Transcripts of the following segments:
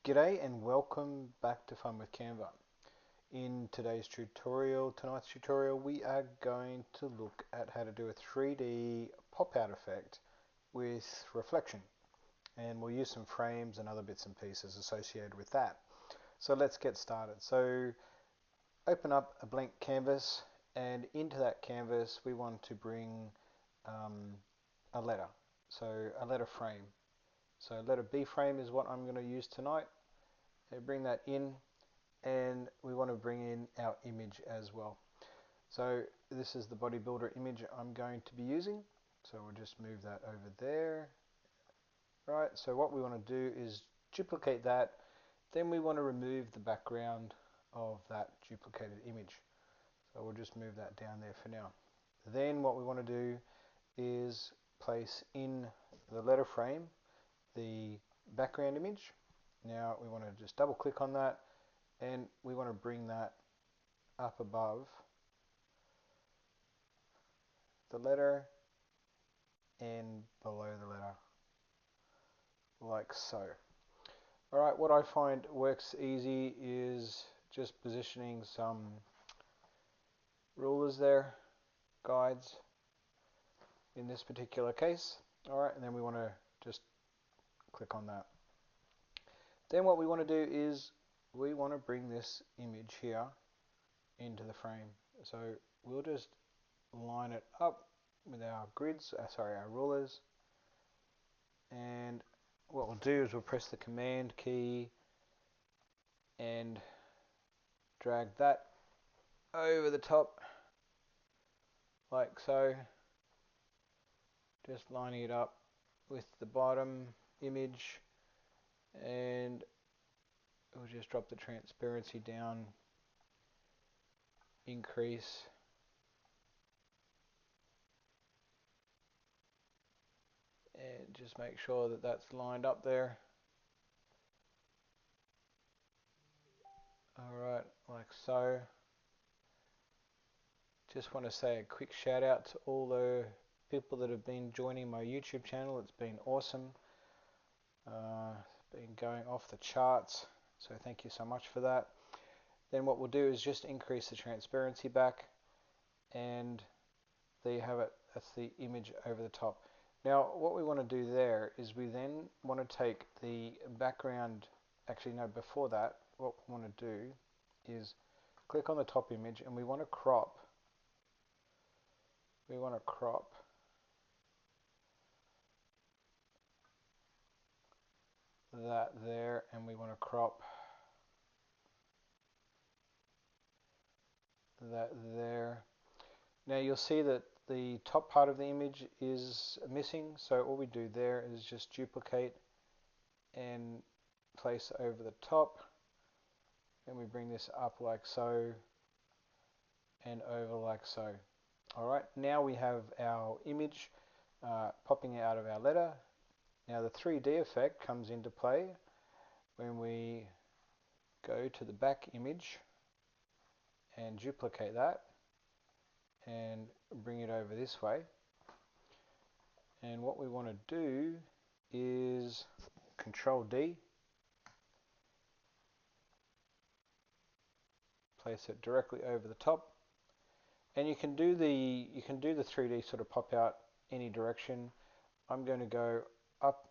G'day and welcome back to Fun with Canva. In tonight's tutorial, we are going to look at how to do a 3D pop-out effect with reflection. And we'll use some frames and other bits and pieces associated with that. So let's get started. So open up a blank canvas, and into that canvas we want to bring a letter. So a letter frame. So letter B frame is what I'm going to use tonight. Bring that in, and we want to bring in our image as well. So this is the bodybuilder image I'm going to be using. So we'll just move that over there. Right, so what we want to do is duplicate that. Then we want to remove the background of that duplicated image. So we'll just move that down there for now. Then what we want to do is place in the letter frame the background image. Now we want to just double click on that, and we want to bring that up above the letter and below the letter, like so. Alright, what I find works easy is just positioning some rulers there, guides in this particular case. Alright, and then we want to just click on that. Then what we want to do is we want to bring this image here into the frame. So we'll just line it up with our grids, our rulers, and what we'll do is we'll press the command key and drag that over the top like so, just lining it up with the bottom image, and we'll just drop the transparency down, increase, and just make sure that that's lined up there. Alright, like so. Just want to say a quick shout out to all the people that have been joining my YouTube channel. It's been awesome. It's been going off the charts, so thank you so much for that. Then what we'll do is just increase the transparency back, and there you have it. That's the image over the top. Now what we want to do there is we then want to take the background, actually no, before that, what we want to do is click on the top image, and we want to crop that there, and we want to crop that there. Now you'll see that the top part of the image is missing, so all we do there is just duplicate and place over the top, and we bring this up like so and over like so. Alright, now we have our image popping out of our letter. Now the 3D effect comes into play when we go to the back image and duplicate that and bring it over this way. And what we want to do is Control D, place it directly over the top, and you can do the 3D sort of pop out any direction. I'm going to go up.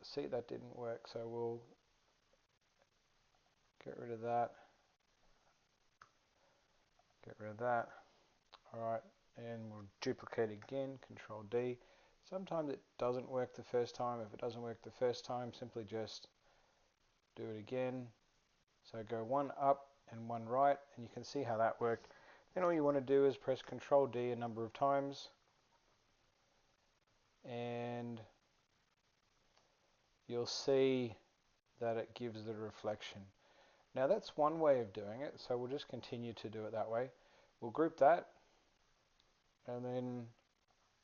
See, that didn't work, so we'll get rid of that. Get rid of that. Alright, and we'll duplicate again, Control D. Sometimes it doesn't work the first time. If it doesn't work the first time, simply just do it again. So go one up and one right, and you can see how that worked. Then all you want to do is press Control D a number of times, and you'll see that it gives the reflection. Now that's one way of doing it, so we'll just continue to do it that way. We'll group that, and then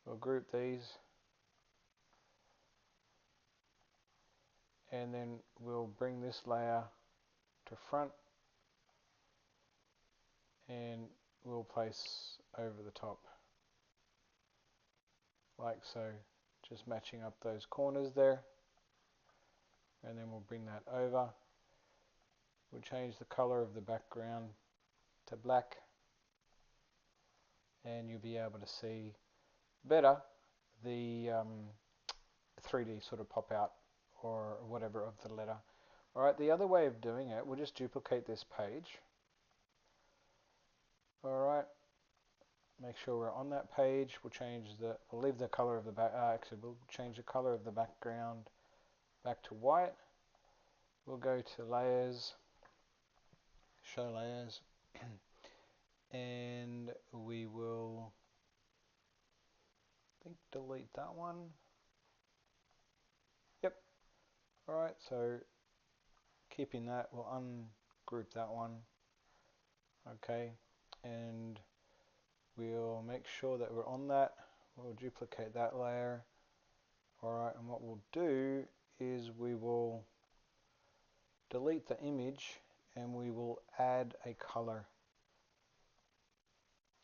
we'll group these, and then we'll bring this layer to front, and we'll place over the top like so, just matching up those corners there, and then we'll bring that over, We'll change the color of the background to black, and you'll be able to see better the 3D sort of pop out or whatever of the letter. Alright, the other way of doing it, we'll just duplicate this page. Alright, make sure we're on that page. We'll leave the color of the actually we'll change the color of the background back to white. We'll go to layers, show layers, and we will, I think, delete that one. Yep. Alright, so keeping that, we'll ungroup that one. Okay, and we'll make sure that we're on that. We'll duplicate that layer. Alright, and what we'll do is we will delete the image and we will add a color.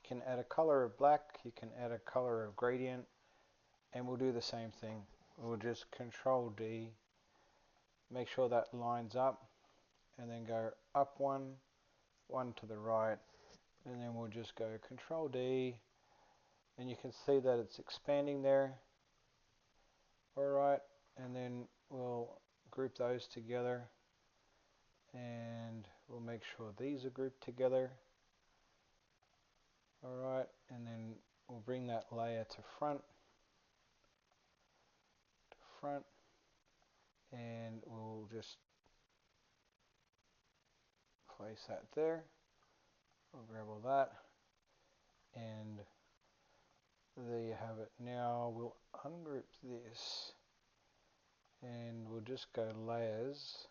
You can add a color of black, you can add a color of gradient, and we'll do the same thing. We'll just Control D, make sure that lines up, and then go up one to the right, and then we'll just go Control D, and you can see that it's expanding there. Alright, and then we'll group those together, and we'll make sure these are grouped together. Alright, and then we'll bring that layer to front, and we'll just place that there. We'll grab all that, and there you have it. Now we'll ungroup this, and we'll just go layers,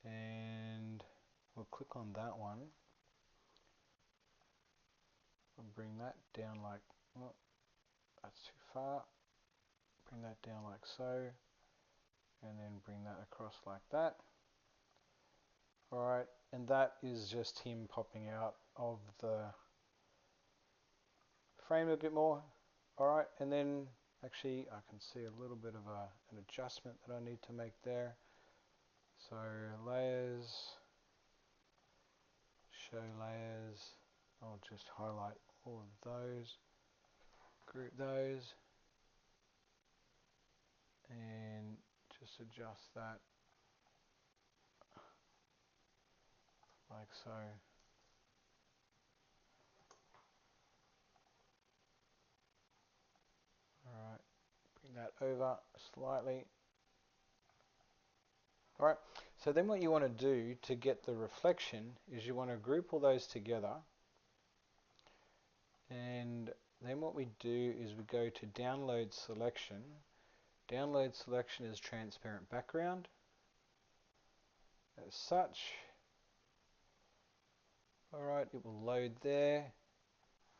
and we'll click on that one. We'll bring that down like, oh, that's too far. Bring that down like so, and then bring that across like that. Alright, and that is just him popping out of the frame a bit more. Alright, and then actually I can see a little bit of an adjustment that I need to make there. So layers, show layers, I'll just highlight all of those, group those, and just adjust that like so. Alright, bring that over slightly. Alright, so then what you want to do to get the reflection is you want to group all those together, and then what we do is we go to download selection. Download selection is transparent background as such. Alright, it will load there.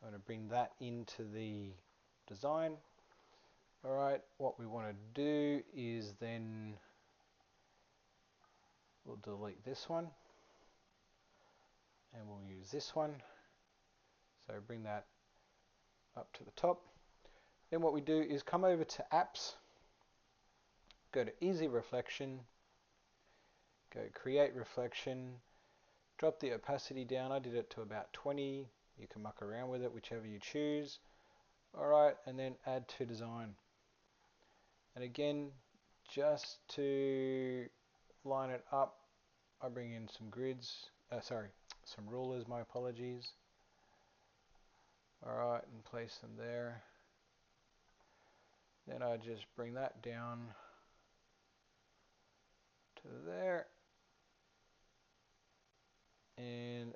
I'm going to bring that into the design. Alright, what we want to do is then we'll delete this one and we'll use this one. So bring that up to the top. Then what we do is come over to apps, go to easy reflection, go create reflection, drop the opacity down. I did it to about 20. You can muck around with it, whichever you choose. Alright, and then add to design. And again, just to line it up, I bring in some grids, some rulers, my apologies. Alright, and place them there. Then I just bring that down to there, and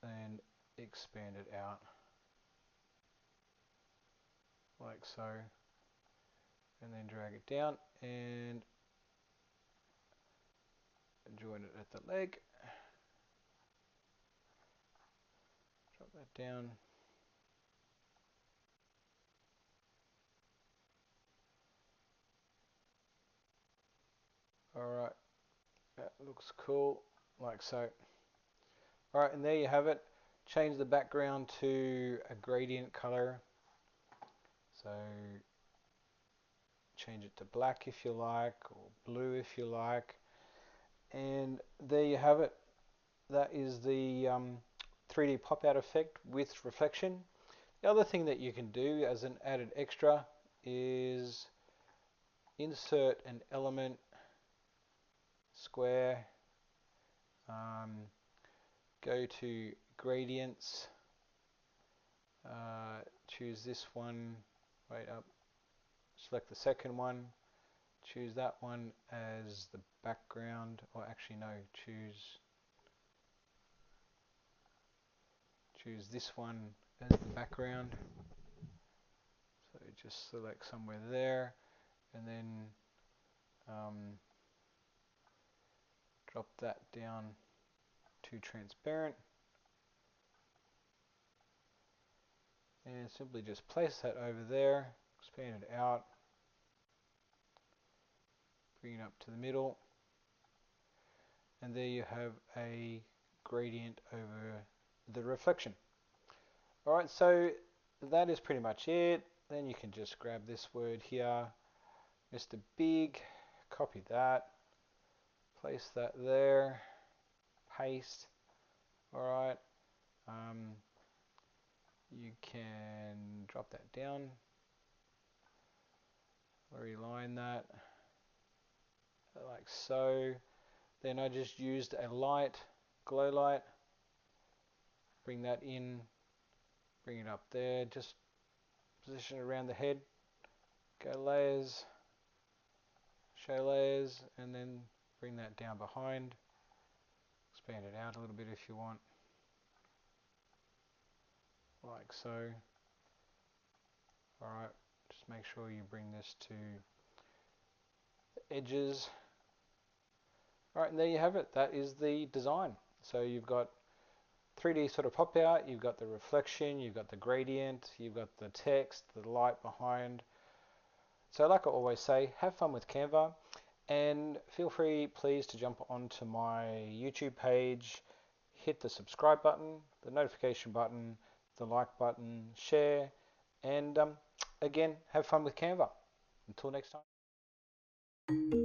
then expand it out like so, and then drag it down and join it at the leg. Drop that down. Alright, that looks cool, like so. Alright, and there you have it. Change the background to a gradient color. So change it to black if you like, or blue if you like. And there you have it. That is the 3D pop-out effect with reflection. The other thing that you can do as an added extra is insert an element, square, go to gradients, choose this one, wait up, select the second one, choose that one as the background, or actually no, choose this one as the background. So just select somewhere there, and then drop that down to transparent, and simply just place that over there, expand it out, bring it up to the middle, and there you have a gradient over the reflection. Alright, so that is pretty much it. Then you can just grab this word here, Mr. Big, copy that, place that there, paste. Alright, you can drop that down, reline that like so. Then I just used a light, glow light, bring that in, bring it up there, just position it around the head, go layers, show layers, and then bring that down behind, expand it out a little bit if you want, like so. Alright, just make sure you bring this to the edges. Alright, and there you have it. That is the design. So you've got 3D sort of pop out, you've got the reflection, you've got the gradient, you've got the text, the light behind. So like I always say, have fun with Canva, and feel free please to jump onto my YouTube page, hit the subscribe button, the notification button, the like button, share, and again, have fun with Canva. Until next time.